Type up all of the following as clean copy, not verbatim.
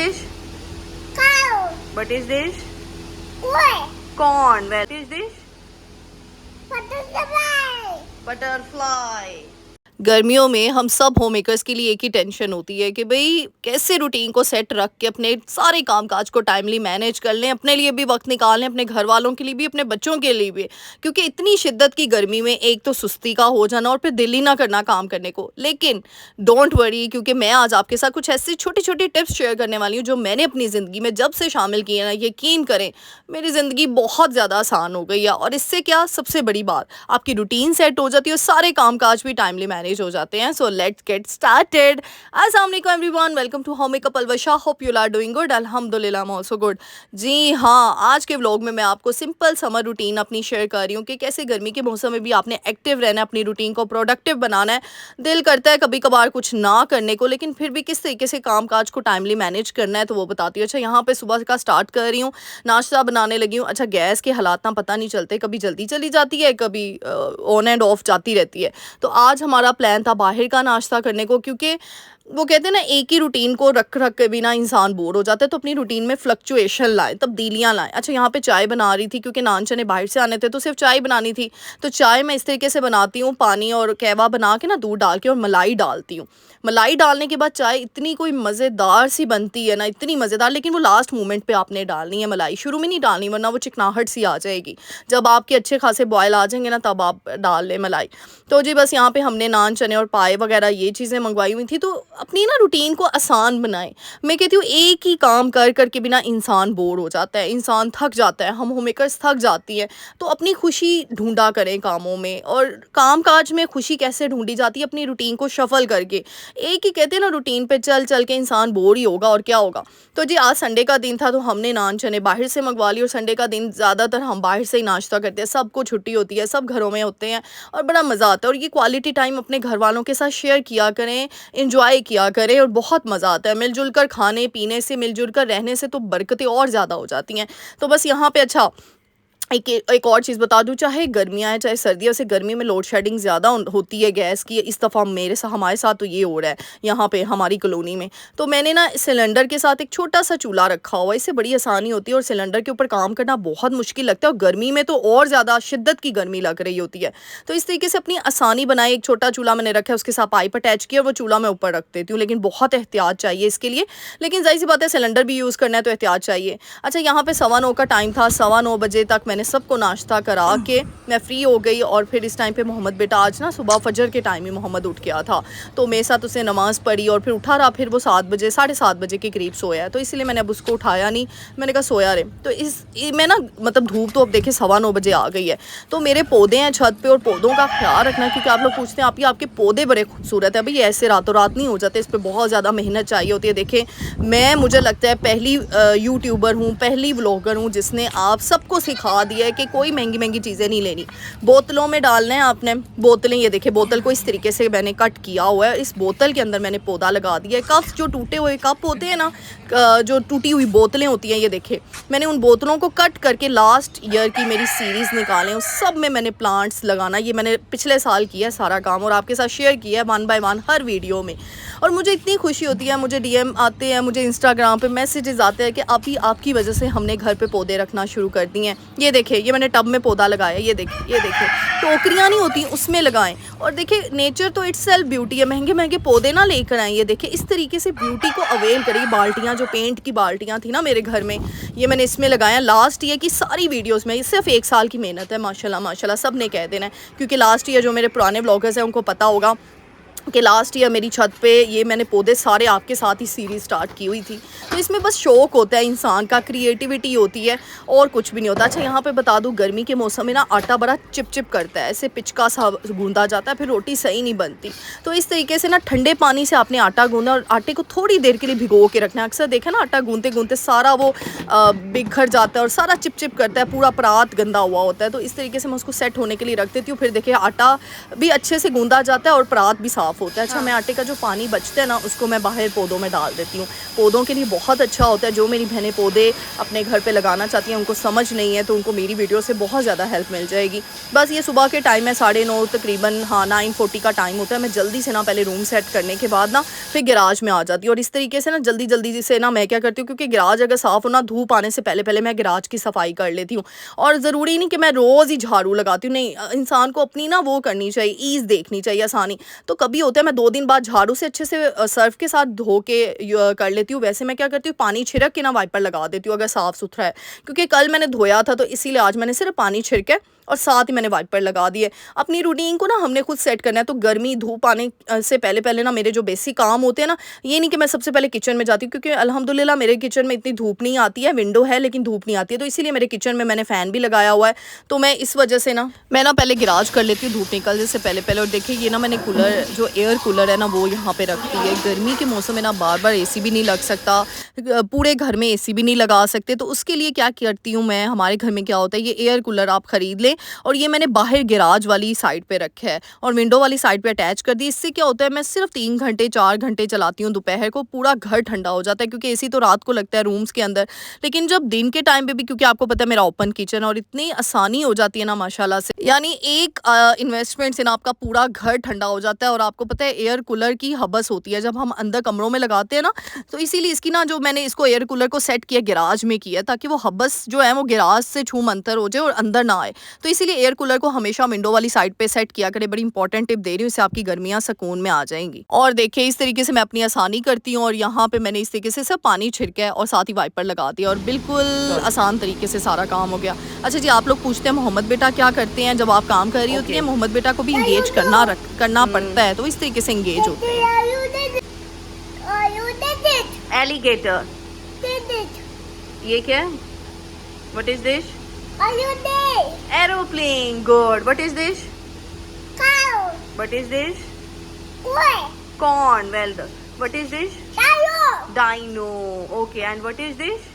Fish. Cow. What is this? What? Corn. What is this? Butterfly. Butterfly. गर्मियों में हम सब होम मेकर्स के लिए एक ही टेंशन होती है कि भाई कैसे रूटीन को सेट रख के अपने सारे कामकाज को टाइमली मैनेज कर लें, अपने लिए भी वक्त निकाल लें, अपने घर वालों के लिए भी, अपने बच्चों के लिए भी। क्योंकि इतनी शिद्दत की गर्मी में एक तो सुस्ती का हो जाना और फिर दिल ही ना करना काम करने को। लेकिन डोंट वरी, क्योंकि मैं आज आपके साथ कुछ ऐसी छोटी छोटी टिप्स शेयर करने वाली हूँ जो मैंने अपनी ज़िंदगी में जब से शामिल किए ना, यकीन करें मेरी ज़िंदगी बहुत ज़्यादा आसान हो गई है। और इससे क्या, सबसे बड़ी बात, आपकी रूटीन सेट हो जाती है और सारे कामकाज भी टाइमली मैनेज हो जाते हैं। So let's get started. अस्सलाम वालेकुम everyone, welcome to home makeup अलवशा। Hope you are doing good. अल्हम्दुलिल्लाह, आई एम आल्सो गुड। जी हाँ, आज के व्लॉग में मैं आपको सिंपल समर रूटीन अपनी शेयर कर रही हूँ कि कैसे गर्मी के मौसम में भी आपने एक्टिव रहना है, अपनी रूटीन को प्रोडक्टिव बनाना है। दिल करता है कभी कभार कुछ ना करने को, लेकिन फिर भी किस तरीके से काम काज को टाइमली मैनेज करना है, तो वो बताती हूँ। अच्छा, यहाँ पे सुबह का स्टार्ट कर रही हूँ, नाश्ता बनाने लगी हूँ। अच्छा, गैस के हालात ना पता नहीं चलते, कभी जल्दी चली जाती है, कभी ऑन एंड ऑफ जाती रहती है। तो आज हमारा प्लान था बाहर का नाश्ता करने को, क्योंकि वो कहते हैं ना, एक ही रूटीन को रख रख के बिना इंसान बोर हो जाता है। तो अपनी रूटीन में फ्लक्चुएशन लाएं, तब्दीलियां लाएं। अच्छा, यहाँ पे चाय बना रही थी, क्योंकि नान चने बाहर से आने थे तो सिर्फ चाय बनानी थी। तो चाय मैं इस तरीके से बनाती हूँ, पानी और कहवा बना के ना, दूध डाल के और मलाई डालती हूँ। मलाई डालने के बाद चाय इतनी कोई मज़ेदार सी बनती है ना, इतनी मज़ेदार। लेकिन वो लास्ट मोमेंट पे आपने डालनी है मलाई, शुरू में नहीं डालनी, वरना वो चिकनाहट सी आ जाएगी। जब आपके अच्छे खासे बॉयल आ जाएंगे ना, तब आप डाल लें मलाई। तो जी बस यहाँ पे हमने नान चने और पाए वगैरह ये चीज़ें मंगवाई हुई थी। तो अपनी ना रूटीन को आसान बनाएं। मैं कहती हूँ एक ही काम कर कर के बिना इंसान बोर हो जाता है, इंसान थक जाता है, हम होम मेकर्स थक जाती हैं। तो अपनी खुशी ढूंढा करें कामों में, और काम काज में खुशी कैसे ढूंढी जाती है, अपनी रूटीन को शफल करके। एक ही कहते हैं ना, रूटीन पे चल चल के इंसान बोर ही होगा, और क्या होगा। तो जी आज संडे का दिन था, तो हमने नान चने बाहर से मंगवा ली। और संडे का दिन ज़्यादातर हम बाहर से ही नाश्ता करते हैं, सबको छुट्टी होती है, सब घरों में होते हैं और बड़ा मज़ा आता है। और ये क्वालिटी टाइम अपने घर वालों के साथ शेयर किया करें, इंजॉय किया करें, और बहुत मज़ा आता है। मिलजुल कर खाने पीने से, मिलजुल कर रहने से तो बरकतें और ज़्यादा हो जाती हैं। तो बस यहाँ पे अच्छा एक और चीज़ बता दूँ, चाहे गर्मियाँ हैं चाहे सर्दियाँ, से गर्मी में लोड शेडिंग ज़्यादा होती है गैस की। इस दफ़ा हमारे साथ तो ये हो रहा है यहाँ पे हमारी कॉलोनी में। तो मैंने ना सिलेंडर के साथ एक छोटा सा चूल्हा रखा हुआ है, इससे बड़ी आसानी होती है। और सिलेंडर के ऊपर काम करना बहुत मुश्किल लगता है, और गर्मी में तो और ज़्यादा शिद्दत की गर्मी लग रही होती है। तो इस तरीके से अपनी आसानी बनाई। एक छोटा चूल्हा मैंने रखा है, उसके साथ पाइप अटैच किया, वो चूल्हा मैं ऊपर रख देती हूँ। लेकिन बहुत एहतियात चाहिए इसके लिए, लेकिन जाहिर सी बात है सिलेंडर भी यूज़ करना है तो एहतियात चाहिए। अच्छा, यहाँ पे 9:15 का टाइम था, 9:15 बजे तक मैंने सबको नाश्ता करा के मैं फ्री हो गई। और फिर इस टाइम पे मोहम्मद बेटा आज ना सुबह फजर के टाइम ही मोहम्मद उठ गया था, तो मेरे साथ उसने नमाज़ पढ़ी और फिर उठा रहा। फिर वो 7 बजे 7:30 बजे के करीब सोया है, तो इसलिए मैंने अब उसको उठाया नहीं, मैंने कहा सोया रहे। तो मैं ना, मतलब धूप तो अब देखिए 9:15 बजे आ गई है। तो मेरे पौधे हैं छत पे, और पौधों का ख्याल रखना, क्योंकि आप लोग पूछते हैं आपके पौधे बड़े खूबसूरत है। भाई ऐसे रातों रात नहीं हो जाते, इस पर बहुत ज़्यादा मेहनत चाहिए होती है। देखें, मुझे लगता है पहली यूट्यूबर हूँ, पहली व्लॉगर हूँ जिसने आप सबको सिखा दिया है कि कोई महंगी महंगी चीज़ें नहीं लेनी। बोतलों में डालना है आपने, बोतलें, ये देखिए बोतल को इस तरीके से मैंने कट किया हुआ है। इस बोतल के अंदर मैंने पौधा लगा दिया है। कप्स, जो टूटे हुए कप होते हैं ना, जो टूटी हुई बोतलें होती हैं, ये देखिए मैंने उन बोतलों को कट करके लास्ट ईयर की मेरी सीरीज़ निकालें, उस सब में मैंने प्लांट्स लगाना, ये मैंने पिछले साल किया है सारा काम, और आपके साथ शेयर किया है 1 बाय 1 हर वीडियो में। और मुझे इतनी खुशी होती है, मुझे डीएम आते हैं, मुझे इंस्टाग्राम पे मैसेजेस आते हैं कि आपकी वजह से हमने घर पे पौधे रखना शुरू कर दिए हैं। ये देखिए, ये मैंने टब में पौधा लगाया, ये देखिए टोकरियाँ नहीं होती उसमें लगाएं। और देखिए नेचर तो इट्सेल्फ ब्यूटी है, महंगे महंगे पौधे ना लेकर आएँ। ये देखिए इस तरीके से ब्यूटी को अवेल करिए। बाल्टियाँ, जो पेंट की बाल्टियाँ थी ना मेरे घर में, ये मैंने इसमें लगाया। लास्ट ईयर की सारी वीडियोज़ में, सिर्फ 1 साल की मेहनत है, माशाल्लाह माशाल्लाह सब ने कह देना है। क्योंकि लास्ट ईयर जो मेरे पुराने ब्लॉगर्स हैं उनको पता होगा कि लास्ट ईयर मेरी छत पे ये मैंने पौधे सारे आपके साथ ही सीरीज़ स्टार्ट की हुई थी। तो इसमें बस शौक़ होता है इंसान का, क्रिएटिविटी होती है, और कुछ भी नहीं होता। अच्छा, यहाँ पे बता दूँ, गर्मी के मौसम में ना आटा बड़ा चिपचिप करता है, ऐसे पिचका सा गूंदा जाता है, फिर रोटी सही नहीं बनती। तो इस तरीके से ना ठंडे पानी से आपने आटा गूंदा, और आटे को थोड़ी देर के लिए भिगो के रखना है। अक्सर देखा ना, आटा गूंदते गूंदते सारा वो बिखर जाता है और सारा चिपचिप करता है, पूरा परात गंदा हुआ होता है। तो इस तरीके से मैं उसको सेट होने के लिए रख देती हूँ। फिर देखिए आटा भी अच्छे से गूंदा जाता है और परात भी साफ़ साफ़ होता है। अच्छा, मैं आटे का जो पानी बचता है ना उसको मैं बाहर पौधों में डाल देती हूँ। पौधों के लिए बहुत अच्छा होता है। जो मेरी बहनें पौधे अपने घर पे लगाना चाहती हैं, उनको समझ नहीं है, तो उनको मेरी वीडियो से बहुत ज़्यादा हेल्प मिल जाएगी। बस ये सुबह के टाइम है 9:30 तकरीबन, हाँ 9:40 का टाइम होता है। मैं जल्दी से ना पहले रूम सेट करने के बाद ना फिर गैराज में आ जाती हूँ, और इस तरीके से ना जल्दी जल्दी से ना मैं क्या करती हूँ, क्योंकि गैराज अगर साफ़ हो ना, धूप आने से पहले पहले मैं गैराज की सफाई कर लेती हूँ। और ज़रूरी नहीं कि मैं रोज़ ही झाड़ू लगाती हूँ, नहीं, इंसान को अपनी ना वो करनी चाहिए, ईज़ देखनी चाहिए, आसानी। तो कभी होता है मैं 2 दिन बाद झाड़ू से अच्छे से सर्फ़ के साथ धो के कर लेती हूँ। वैसे मैं क्या करती हूँ, पानी छिड़क के ना वाइपर लगा देती हूँ अगर साफ़ सुथरा है, क्योंकि कल मैंने धोया था तो इसीलिए आज मैंने सिर्फ पानी छिड़का और साथ ही मैंने वाइपर लगा दिए। अपनी रूटीन को ना हमने खुद सेट करना है। तो गर्मी धूप आने से पहले पहले ना मेरे जो बेसिक काम होते हैं ना, ये नहीं कि मैं सबसे पहले किचन में जाती हूँ, क्योंकि अल्हम्दुलिल्लाह मेरे किचन में इतनी धूप नहीं आती है, विंडो है लेकिन धूप नहीं आती है, तो इसीलिए मेरे किचन में मैंने फ़ैन भी लगाया हुआ है। तो मैं इस वजह से ना मैं ना पहले गिराज कर लेती हूँ धूप निकलने से पहले पहले। और देखिए ये ना मैंने कूलर, जो एयर कूलर है ना, वो यहाँ पे रखती है। गर्मी के मौसम में ना बार बार एसी भी नहीं लग सकता, पूरे घर में एसी भी नहीं लगा सकते, तो उसके लिए क्या करती हूँ मैं, हमारे घर में क्या होता है, ये एयर कूलर आप ख़रीद लें, और ये मैंने बाहर गैराज वाली साइड पे रखा है और विंडो वाली साइड पे अटैच कर दी। इससे क्या होता है, मैं सिर्फ 3 घंटे 4 घंटे चलाती हूँ दोपहर को, पूरा घर ठंडा हो जाता है, क्योंकि एसी तो रात को लगता है रूम्स के अंदर, लेकिन जब दिन के टाइम पे भी, क्योंकि आपको पता है मेरा ओपन किचन, और इतनी आसानी हो जाती है ना माशाल्लाह से, यानी एक इन्वेस्टमेंट से ना आपका पूरा घर ठंडा हो जाता है। और आपको पता है एयर कूलर की हबस होती है जब हम अंदर कमरों में लगाते हैं ना, तो इसीलिए इसकी ना, जो मैंने इसको एयर कूलर को सेट किया गैराज में किया, ताकि वो हबस जो है वो गैराज से छू मंतर हो जाए और अंदर ना आए। तो इसीलिए एयर कूलर को हमेशा विंडो वाली साइड पे सेट किया करें। बड़ी इंपॉर्टेंट टिप दे रही हूँ, इससे आपकी गर्मियाँ सुकून में आ जाएंगी। और देखिए इस तरीके से मैं अपनी आसानी करती हूँ, और यहाँ पे मैंने इस तरीके से सब पानी छिड़का है और साथ ही वाइपर लगा दिया, और बिल्कुल आसान तरीके से सारा काम हो गया। अच्छा जी, आप लोग पूछते हैं मोहम्मद बेटा क्या करते हैं जब आप काम कर रही होती है। मोहम्मद बेटा को भी इंगेज करना पड़ता है, तो इस तरीके से इंगेज होते हैं। एलिगेटर, ये क्या है? What is this? Aeroplane, good. What is this? Cow. What is this? Boy. Corn, well done. What is this? Dino. Dino, okay. And what is this?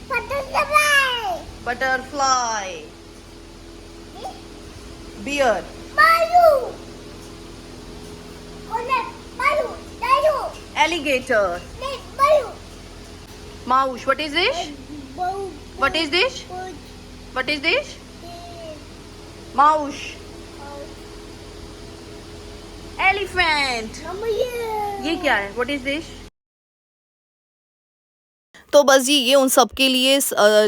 Butterfly. Butterfly. Bear. Balu. Balu. Balu. Alligator. Balu. Mouse, what is this? What is this? What is this? Mouse. Elephant. ये क्या है? What is this? तो बस जी ये उन सब के लिए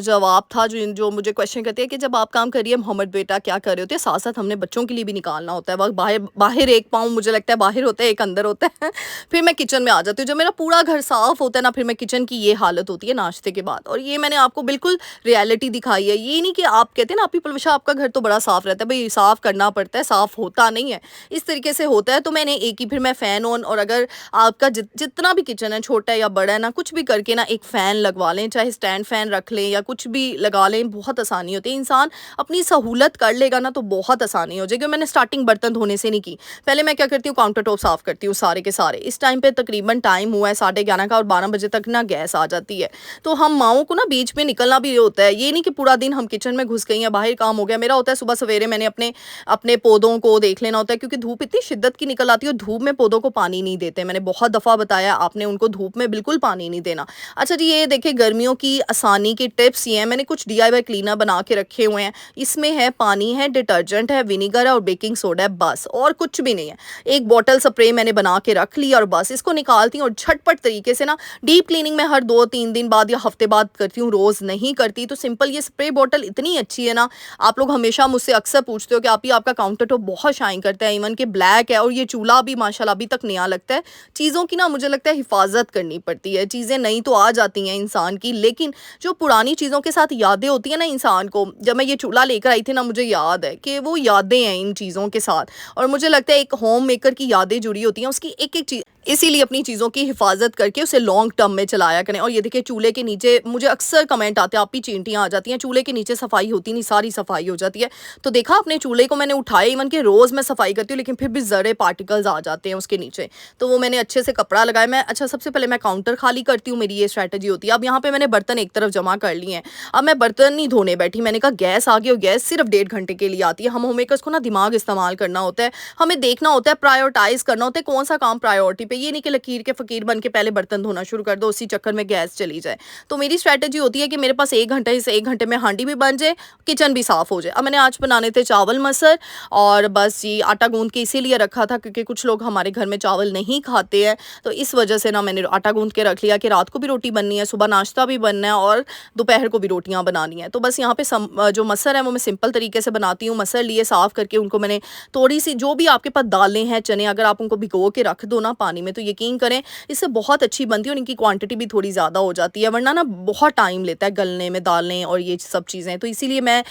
जवाब था जो मुझे क्वेश्चन करते हैं कि जब आप काम करिए मोहम्मद बेटा क्या कर रहे होते हैं, साथ साथ हमने बच्चों के लिए भी निकालना होता है वक्त। बाहर एक पाँव मुझे लगता है बाहर होता है, एक अंदर होता है। फिर मैं किचन में आ जाती हूँ। जब मेरा पूरा घर साफ़ होता है ना, फिर मैं किचन की ये हालत होती है नाश्ते के बाद। और ये मैंने आपको बिल्कुल रियलिटी दिखाई है। ये नहीं कि आप कहते हैं ना, आप पीपल वशा आपका घर तो बड़ा साफ़ रहता है, भाई साफ़ करना पड़ता है, साफ़ होता नहीं है, इस तरीके से होता है। तो मैंने एक ही, फिर मैं फ़ैन ऑन, और अगर आपका जितना भी किचन है छोटा है या बड़ा है ना, कुछ भी करके ना एक फ़ैन लगवा लें, चाहे स्टैंड फ़ैन रख लें या कुछ भी लगा लें, बहुत आसानी होती है। इंसान अपनी सहूलत कर लेगा ना तो बहुत आसानी हो जाएगी। मैंने स्टार्टिंग बर्तन धोने से नहीं की, पहले मैं क्या करती हूँ, काउंटर टॉप साफ़ करती हूँ सारे के सारे। इस टाइम पे तकरीबन टाइम हुआ है 11:30 का, और 12 बजे तक ना गैस आ जाती है। तो हम माओं को ना बीच में निकलना भी होता है, ये नहीं कि पूरा दिन हम किचन में घुस गई या बाहर काम हो गया। मेरा होता है सुबह सवेरे मैंने अपने पौधों को देख लेना होता है, क्योंकि धूप इतनी शिद्दत की निकल आती है, और धूप में पौधों को पानी नहीं देते। मैंने बहुत दफ़ा बताया, आपने उनको धूप में बिल्कुल पानी नहीं देना। अच्छा जी, ये देखिए गर्मियों की आसानी की टिप्स ये हैं। मैंने कुछ DIY क्लीनर बना के रखे हुए हैं। इसमें है पानी है, डिटर्जेंट है, विनीगर है और बेकिंग सोडा है, बस और कुछ भी नहीं है। एक बॉटल स्प्रे मैंने बना के रख ली, और बस इसको निकालती हूँ और झटपट तरीके से ना डीप क्लीनिंग में हर 2-3 दिन बाद या हफ्ते बाद करती हूँ, रोज़ नहीं करती। तो सिंपल ये स्प्रे बॉटल इतनी अच्छी है ना, आप लोग हमेशा मुझसे अक्सर पूछते हो कि आप ही आपका काउंटर टॉप बहुत शाइन करता है, इवन कि ब्लैक है, और ये चूल्हा भी माशाल्लाह अभी तक नया लगता है। चीज़ों की ना मुझे लगता है हिफाजत करनी पड़ती है। चीज़ें नई तो आ जाती हैं इंसान की, लेकिन जो पुरानी चीज़ों के साथ यादें होती हैं ना इंसान को, जब मैं ये चूल्हा लेकर आई थी ना, मुझे याद है कि वो यादें हैं इन चीज़ों के साथ, और मुझे लगता है एक होम मेकर की यादें जुड़ी होती हैं, उसकी एक एक चीज़ इसीलिए अपनी चीज़ों की हिफाजत करके उसे लॉन्ग टर्म में चलाया करें। और ये देखिए चूल्हे के नीचे मुझे अक्सर कमेंट आते हैं, आप ही चींटियाँ आ जाती हैं, चूल्हे के नीचे सफाई होती नहीं, सारी सफाई हो जाती है। तो देखा अपने चूल्हे को मैंने उठाया, इवन कि रोज़ मैं सफाई करती हूँ लेकिन फिर भी ज़रे पार्टिकल्स आ जाते हैं उसके नीचे। तो वो मैंने अच्छे से कपड़ा लगाया। मैं अच्छा सबसे पहले मैं काउंटर खाली करती हूँ, मेरी ये स्ट्रैटेजी होती है। अब यहाँ पे मैंने बर्तन एक तरफ जमा कर लिए हैं। अब मैं बर्तन नहीं धोने बैठी, मैंने कहा गैस आ गई और गैस सिर्फ 1.5 घंटे के लिए आती है। हम होम मेकर्स को ना दिमाग इस्तेमाल करना होता है, हमें देखना होता है, प्रायोरिटाइज करना होता है कौन सा काम प्रायोरिटी पे। ये नहीं कि लकीर के फकीर बन के पहले बर्तन धोना शुरू कर दो, उसी चक्कर में गैस चली जाए। तो मेरी स्ट्रैटेजी होती है कि मेरे पास 1 घंटे से 1 घंटे में हांडी भी बन जाए, किचन भी साफ हो जाए। अब मैंने आज बनाने थे चावल मसर, और बस ये आटा गूंद के इसीलिए रखा था क्योंकि कुछ लोग हमारे घर में चावल नहीं खाते हैं, तो इस वजह से ना मैंने आटा गूंद के रख लिया कि रात को भी रोटी बननी है, सुबह नाश्ता भी बनना है और दोपहर को भी रोटियां बनानी है। तो बस यहाँ पे जो मसर है वो मैं सिंपल तरीके से बनाती हूँ। मसर लिए साफ करके उनको मैंने थोड़ी सी, जो भी आपके पास दालें हैं, चने, अगर आप उनको भिगो के रख दो ना पानी में, तो यकीन करें इससे बहुत अच्छी बनती है और इनकी क्वांटिटी भी थोड़ी ज़्यादा हो जाती है। वरना ना बहुत टाइम लेता है गलने में दालें और ये सब चीज़ें। तो इसीलिए मैं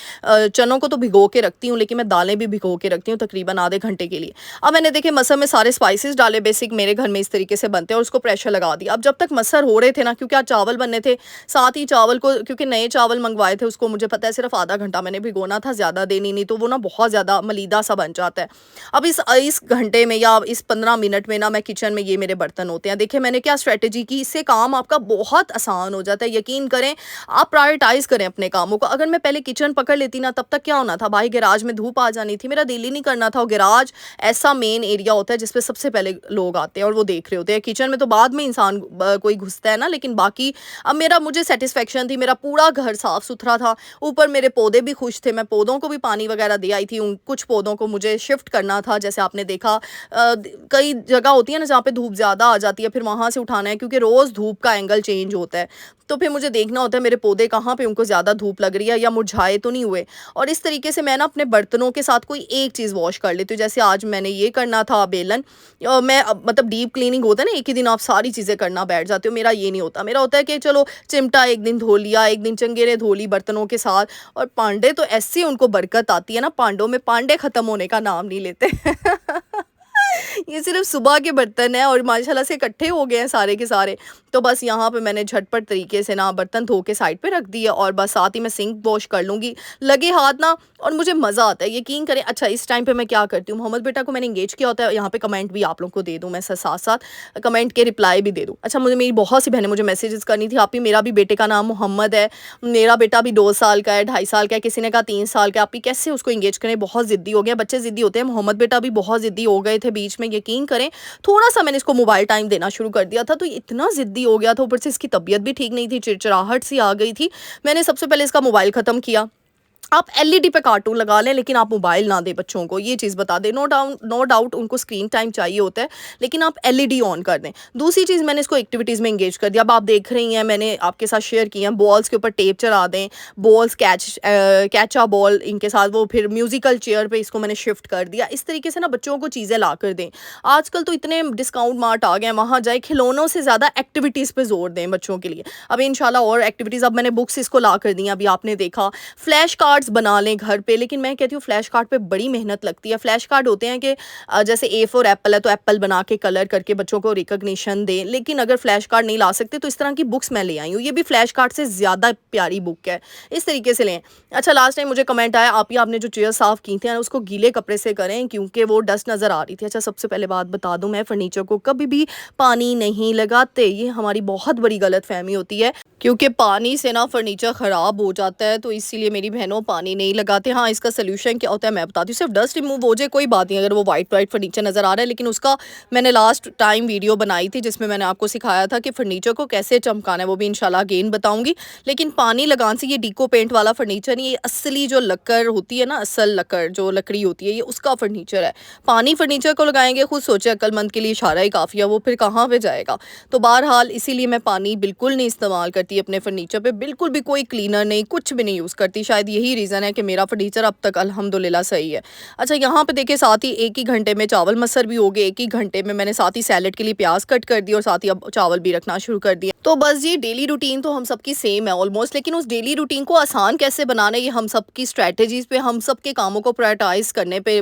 चनों को तो भिगो के रखती हूँ, लेकिन मैं दालें भी भिगो के रखती हूँ तकरीबन आधे घंटे के लिए। अब मैंने देखे मसर में सारे स्पाइसेस डाले, बेसिक मेरे घर में इस तरीके से बनते हैं, और उसको प्रेशर लगा दिया। अब जब तक मसर हो रहे थे ना, क्योंकि आज चावल बनने थे, साथ ही चावल को, क्योंकि नए चावल मंगवाए थे, उसको मुझे पता है सिर्फ आधा घंटा मैंने भिगोना था, ज़्यादा देर नहीं, तो वो ना बहुत ज़्यादा मलीदा सा बन जाता है। अब इस घंटे में या इस 15 मिनट में ना मैं किचन में, ये मेरे बर्तन होते हैं। देखिए मैंने क्या स्ट्रेटेजी की, इससे काम आपका बहुत आसान हो जाता है। यकीन करें, आप प्रायोरिटाइज करें अपने कामों को। अगर मैं पहले किचन पकड़ लेती ना, तब तक क्या होना था, भाई गैराज में धूप आ जानी थी, मेरा दिल ही नहीं करना था। और गैराज ऐसा मेन एरिया होता है जिसपे सबसे पहले लोग आते हैं और वो देख रहे होते हैं। किचन में तो बाद में इंसान कोई घुसता है ना, लेकिन बाकी अब मुझे सेटिस्फेक्शन थी, मेरा पूरा घर साफ सुथरा था, ऊपर मेरे पौधे भी खुश थे, मैं पौधों को भी पानी वगैरह दे आई थी। कुछ पौधों को मुझे शिफ्ट करना था, जैसे आपने देखा कई जगह होती है ना जहाँ पे धूप ज़्यादा आ जाती है, फिर वहाँ से उठाना है, क्योंकि रोज़ धूप का एंगल चेंज होता है। तो फिर मुझे देखना होता है मेरे पौधे कहाँ पे उनको ज़्यादा धूप लग रही है या मुरझाए तो नहीं हुए। और इस तरीके से मैं ना अपने बर्तनों के साथ कोई एक चीज़ वॉश कर लेती हूँ। जैसे आज मैंने ये करना था बेलन, मैं मतलब डीप क्लीनिंग होता है ना, एक ही दिन आप सारी चीज़ें करना बैठ जाते हो। मेरा ये नहीं होता, मेरा होता है कि चलो चिमटा एक दिन धो लिया, एक दिन चंगेरे धो ली बर्तनों के साथ। और पांडे तो ऐसे उनको बरकत आती है ना, पांडों में पांडे ख़त्म होने का नाम नहीं लेते। ये सिर्फ सुबह के बर्तन हैं और माशाल्लाह से इकट्ठे हो गए हैं सारे के सारे। तो बस यहाँ पे मैंने झटपट तरीके से ना बर्तन धो के साइड पे रख दिए, और बस साथ ही मैं सिंक वॉश कर लूँगी, लगे हाथ ना। और मुझे मज़ा आता है, यकीन करें। अच्छा, इस टाइम पे मैं क्या करती हूँ, मोहम्मद बेटा को मैंने इंगेज किया होता है, यहाँ पे कमेंट भी आप लोग को दे दूँ मैं, साथ साथ कमेंट के रिप्लाई भी दे दूँ। अच्छा, मुझे मेरी बहुत सी बहनें मुझे मैसेजेस करनी थी, आप ही मेरा भी बेटे का नाम मोहम्मद है, मेरा बेटा भी 2 साल का है, 2.5 साल का है, किसी ने कहा 3 साल का, आप ही कैसे उसको इंगेज करें, बहुत ज़िद्दी हो गया। बच्चे ज़िद्दी होते हैं, मोहम्मद बेटा भी बहुत ज़िद्दी हो गए थे बीच में। यकीन करें, थोड़ा-सा मैंने इसको मोबाइल टाइम देना शुरू कर दिया था, तो इतना ज़िद्दी हो गया था, ऊपर से इसकी तबीयत भी ठीक नहीं थी, चिड़चिड़ाहट सी आ गई थी। मैंने सबसे पहले इसका मोबाइल ख़त्म किया। आप एलईडी पे कार्टून लगा लें, लेकिन आप मोबाइल ना दें बच्चों को, ये चीज़ बता दें। नो डाउट उनको स्क्रीन टाइम चाहिए होता है, लेकिन आप एलईडी ऑन कर दें। दूसरी चीज़, मैंने इसको एक्टिविटीज़ में एंगेज कर दिया। अब आप देख रही हैं, मैंने आपके साथ शेयर किया है, बॉल्स के ऊपर टेप चढ़ा दें, बॉल्स कैचा बॉल इनके साथ, वो फिर म्यूज़िकल चेयर पे इसको मैंने शिफ्ट कर दिया। इस तरीके से ना बच्चों को चीज़ें ला कर दें। आजकल तो इतने डिस्काउंट मार्ट आ गए हैं, वहाँ जाए, खिलौनों से ज़्यादा एक्टिविटीज़ पे जोर दें बच्चों के लिए। अब इंशाल्लाह और एक्टिविटीज़, अब मैंने बुक्स इसको ला कर दी, अभी आपने देखा। फ्लैश कार्ड्स बना लें घर पे, लेकिन मैं कहती हूँ फ्लैश कार्ड पे बड़ी मेहनत लगती है। फ्लैश कार्ड होते हैं कि जैसे ए फॉर एप्पल है, तो एप्पल बना के कलर करके बच्चों को रिकॉग्निशन दें। लेकिन अगर फ्लैश कार्ड नहीं ला सकते, तो इस तरह की बुक्स मैं ले आई हूँ, ये भी फ्लैश कार्ड से ज़्यादा प्यारी बुक है, इस तरीके से लें। अच्छा, लास्ट टाइम मुझे कमेंट आया, आप ही आपने जो चेयर साफ़ की थी उसको गीले कपड़े से करें क्योंकि वो डस्ट नज़र आ रही थी। अच्छा, सबसे पहले बात बता दूँ, मैं फर्नीचर को कभी भी पानी नहीं लगाते, ये हमारी बहुत बड़ी गलतफहमी होती है, क्योंकि पानी से ना फर्नीचर ख़राब हो जाता है, तो इसीलिए मेरी बहनों पानी नहीं लगाते। हाँ, इसका सोल्यूशन क्या होता है मैं बताती हूँ। सिर्फ डस्ट रिमूव हो जाए कोई बात नहीं, अगर वो वाइट फर्नीचर नज़र आ रहा है, लेकिन उसका मैंने लास्ट टाइम वीडियो बनाई थी जिसमें मैंने आपको सिखाया था कि फर्नीचर को कैसे चमकाना है, वो भी इंशाल्लाह अगेन बताऊँगी। लेकिन पानी लगाने से, ये डीको पेंट वाला फर्नीचर नहीं, ये असली जो लक्कड़ होती है ना, असल लक्कड़ जो लकड़ी होती है, ये उसका फर्नीचर है। पानी फर्नीचर को लगाएंगे, खुद सोचे अक्लमंद के लिए इशारा ही काफ़ी है, वो फिर कहाँ पर जाएगा। तो बहरहाल इसीलिए मैं पानी बिल्कुल नहीं इस्तेमाल करती अपने फर्नीचर पे, बिल्कुल भी कोई क्लीनर नहीं, कुछ भी नहीं यूज़ करती। शायद यही रीज़न है कि मेरा फर्नीचर अब तक अल्हम्दुलिल्लाह सही है। अच्छा, यहाँ पे देखिए, साथ ही 1 ही घंटे में चावल मसर भी हो गए, 1 ही घंटे में मैंने साथ ही सैलेड के लिए प्याज कट कर दी और साथ ही अब चावल भी रखना शुरू कर दिया। तो बस ये डेली रूटीन तो हम सबकी सेम है ऑलमोस्ट, लेकिन उस डेली रूटीन को आसान कैसे बनाना है, ये हम सबकी स्ट्रैटेजीज़ पे, हम सबके कामों को प्रायोरिटाइज करने पे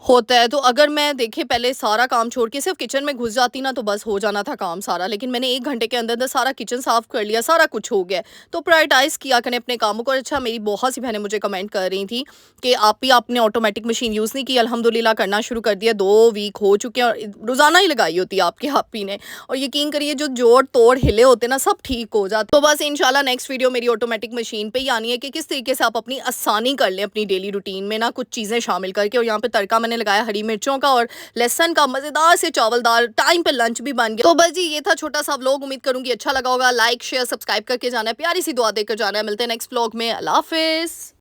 होता है। तो अगर मैं देखिए पहले सारा काम छोड़ के सिर्फ़ किचन में घुस जाती ना तो बस हो जाना था काम सारा। लेकिन मैंने 1 घंटे के अंदर-अंदर सारा किचन साफ़ कर लिया, सारा कुछ हो गया है। तो प्रायोरिटाइज़ किया करें अपने कामों को। और अच्छा मेरी बहुत सी बहनें मुझे कमेंट कर रही थी कि आप भी आपने ऑटोमेटिक मशीन यूज़ नहीं की, अल्हम्दुलिल्लाह करना शुरू कर दिया। 2 वीक हो चुके हैं और रोज़ाना ही लगाई होती है आपके आप ही ने। और यकीन करिए जो जोड़-तोड़ हिले होते हैं ना सब ठीक हो जाते। तो बस इंशाल्लाह नेक्स्ट वीडियो मेरी ऑटोमेटिक मशीन पे ही आनी है कि किस तरीके से आप अपनी आसानी कर लें अपनी डेली रूटीन में ना कुछ चीज़ें शामिल करके। और यहाँ पे तड़का मैंने लगाया हरी मिर्चों का और लहसुन का, मज़ेदार से चावल दाल, टाइम पे लंच भी बन गया। तो बस जी ये था छोटा सा व्लॉग। उम्मीद करूँगी अच्छा लगा होगा। लाइक, शेयर, सब्सक्राइब करके जाना है, प्यारी सी दुआ देकर जाना है। मिलते हैं नेक्स्ट व्लॉग में। अल्लाह हाफ़िज़।